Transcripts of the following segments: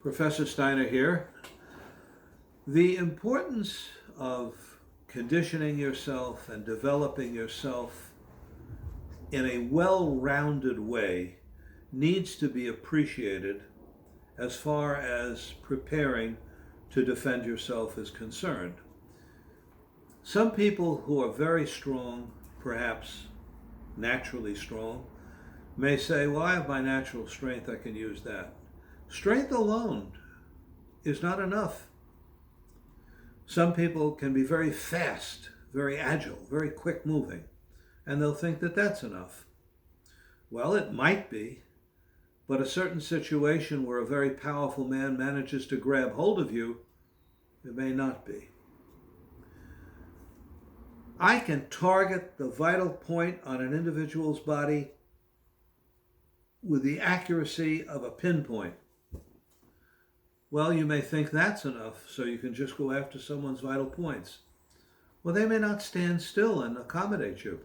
Professor Steiner here. The importance of conditioning yourself and developing yourself in a well-rounded way needs to be appreciated as far as preparing to defend yourself is concerned. Some people who are very strong, perhaps naturally strong, may say, well, I have my natural strength, I can use that. Strength alone is not enough. Some people can be very fast, very agile, very quick moving, and they'll think that that's enough. Well, it might be, but a certain situation where a very powerful man manages to grab hold of you, it may not be. I can target the vital point on an individual's body with the accuracy of a pinpoint. Well, you may think that's enough, so you can just go after someone's vital points. Well, they may not stand still and accommodate you.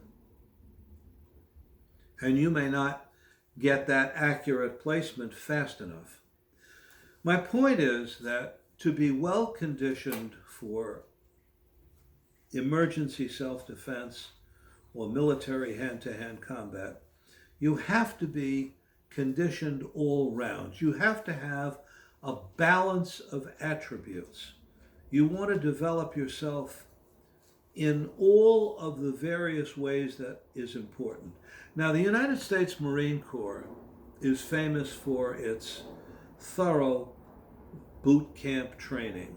And you may not get that accurate placement fast enough. My point is that to be well conditioned for emergency self-defense or military hand-to-hand combat, you have to be conditioned all round. You have to have a balance of attributes. You want to develop yourself in all of the various ways that is important. Now, the United States Marine Corps is famous for its thorough boot camp training.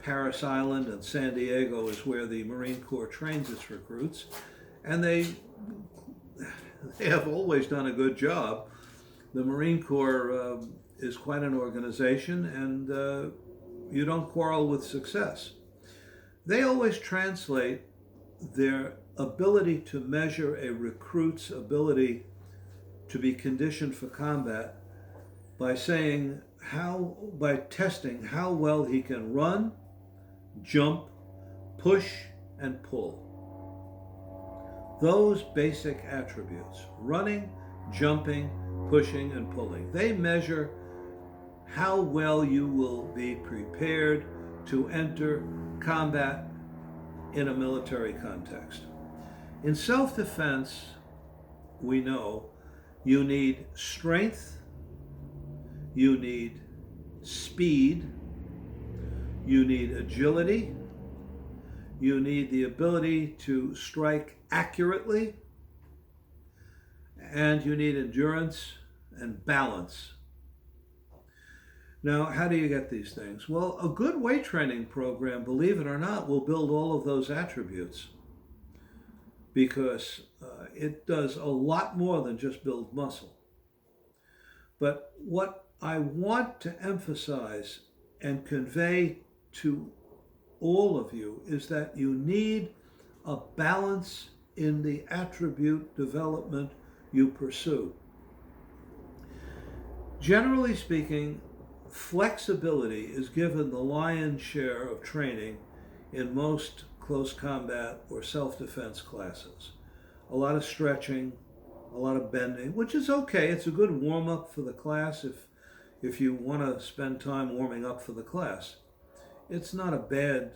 Paris Island and San Diego is where the Marine Corps trains its recruits, and they have always done a good job. The Marine Corps is quite an organization, and you don't quarrel with success. They always translate their ability to measure a recruit's ability to be conditioned for combat by testing how well he can run, jump, push, and pull. Those basic attributes, running, jumping, pushing, and pulling, they measure how well you will be prepared to enter combat in a military context. In self-defense, we know you need strength, you need speed, you need agility, you need the ability to strike accurately, and you need endurance and balance. Now, how do you get these things? Well, a good weight training program, believe it or not, will build all of those attributes, because it does a lot more than just build muscle. But what I want to emphasize and convey to all of you is that you need a balance in the attribute development you pursue. Generally speaking, flexibility is given the lion's share of training in most close combat or self-defense classes. A lot of stretching, a lot of bending, which is okay. It's a good warm-up for the class if you want to spend time warming up for the class. It's not a bad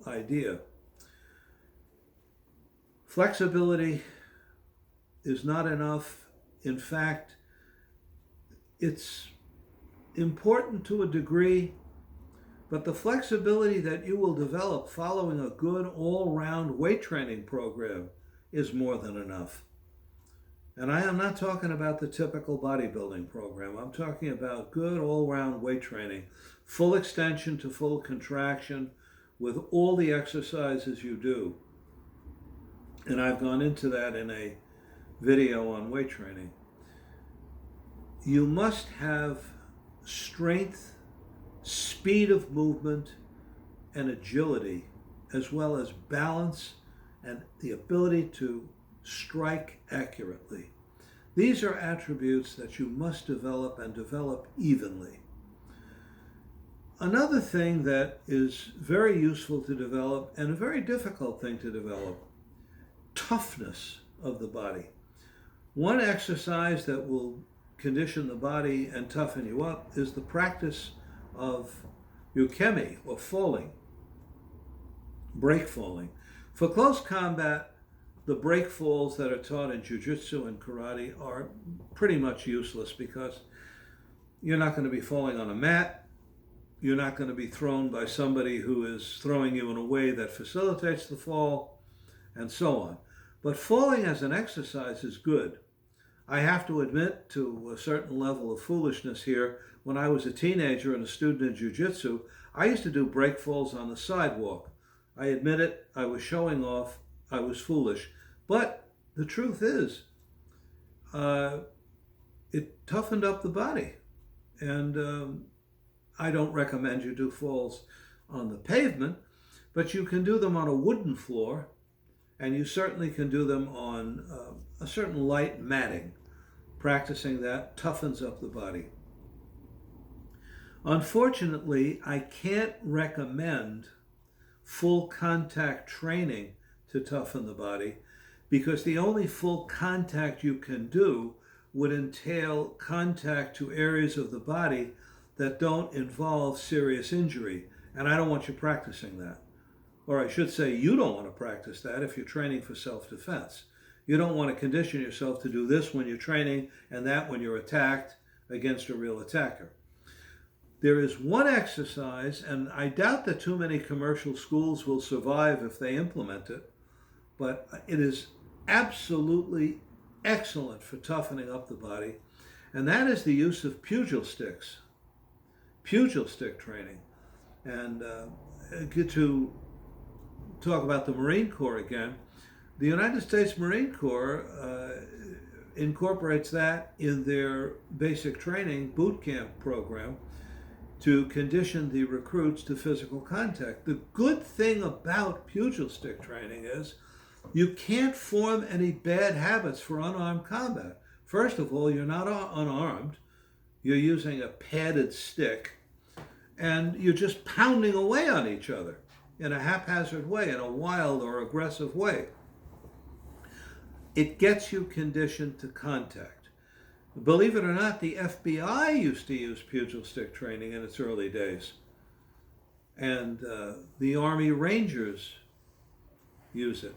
idea. Flexibility is not enough. In fact, it's important to a degree, but the flexibility that you will develop following a good all-round weight training program is more than enough. And I am not talking about the typical bodybuilding program. I'm talking about good all-round weight training, full extension to full contraction with all the exercises you do. And I've gone into that in a video on weight training. You must have strength, speed of movement, and agility, as well as balance and the ability to strike accurately. These are attributes that you must develop and develop evenly. Another thing that is very useful to develop and a very difficult thing to develop, toughness of the body. One exercise that will condition the body and toughen you up is the practice of ukemi, or falling, break falling. For close combat, the break falls that are taught in ju-jisu and karate are pretty much useless, because you're not going to be falling on a mat. You're not going to be thrown by somebody who is throwing you in a way that facilitates the fall, and so on. But falling as an exercise is good. I have to admit to a certain level of foolishness here. When I was a teenager and a student in jiu-jitsu, I used to do break falls on the sidewalk. I admit it, I was showing off, I was foolish. But the truth is, it toughened up the body. And I don't recommend you do falls on the pavement, but you can do them on a wooden floor, and you certainly can do them on a certain light matting. Practicing that toughens up the body. Unfortunately, I can't recommend full contact training to toughen the body, because the only full contact you can do would entail contact to areas of the body that don't involve serious injury. And I don't want you practicing that. Or I should say, you don't want to practice that if you're training for self-defense. You don't want to condition yourself to do this when you're training and that when you're attacked against a real attacker. There is one exercise, and I doubt that too many commercial schools will survive if they implement it, but it is absolutely excellent for toughening up the body, and that is the use of pugil sticks, pugil stick training. And get to talk about the Marine Corps again. The United States Marine Corps incorporates that in their basic training boot camp program to condition the recruits to physical contact. The good thing about pugil stick training is you can't form any bad habits for unarmed combat. First of all, you're not unarmed. You're using a padded stick, and you're just pounding away on each other in a haphazard way, in a wild or aggressive way. It gets you conditioned to contact. Believe it or not, the FBI used to use pugil stick training in its early days. And the Army Rangers use it.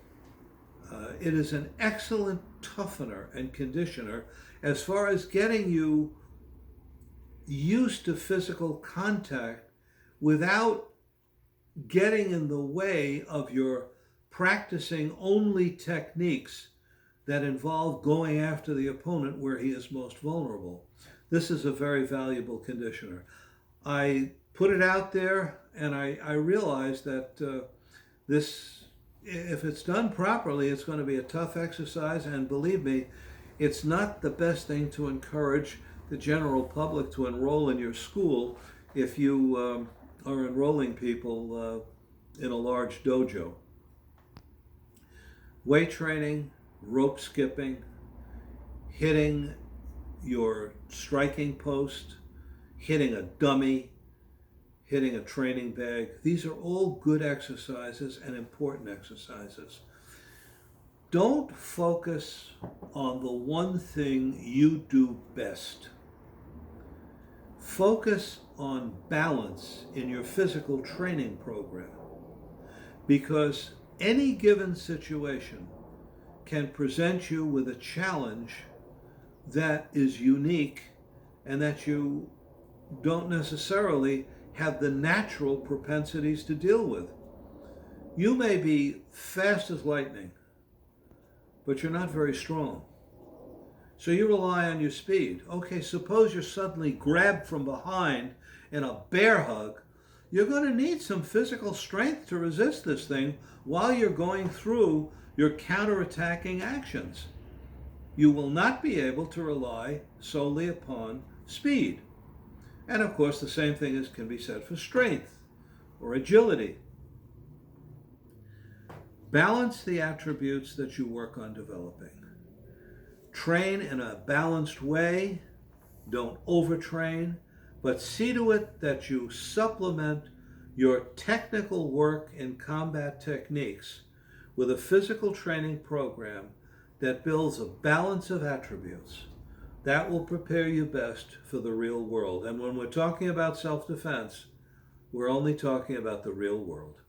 It is an excellent toughener and conditioner as far as getting you used to physical contact without getting in the way of your practicing only techniques that involve going after the opponent where he is most vulnerable. This is a very valuable conditioner. I put it out there, and I realized that this, if it's done properly, it's going to be a tough exercise, and believe me, it's not the best thing to encourage the general public to enroll in your school if you are enrolling people in a large dojo. Weight training, rope skipping, hitting your striking post, hitting a dummy, hitting a training bag. These are all good exercises and important exercises. Don't focus on the one thing you do best. Focus on balance in your physical training program, because any given situation can present you with a challenge that is unique and that you don't necessarily have the natural propensities to deal with. You may be fast as lightning, but you're not very strong. So you rely on your speed. Okay, suppose you're suddenly grabbed from behind in a bear hug. You're going to need some physical strength to resist this thing while you're going through your counterattacking actions. You will not be able to rely solely upon speed. And of course, the same thing can be said for strength or agility. Balance the attributes that you work on developing. Train in a balanced way. Don't overtrain, but see to it that you supplement your technical work in combat techniques with a physical training program that builds a balance of attributes. That will prepare you best for the real world. And when we're talking about self-defense, we're only talking about the real world.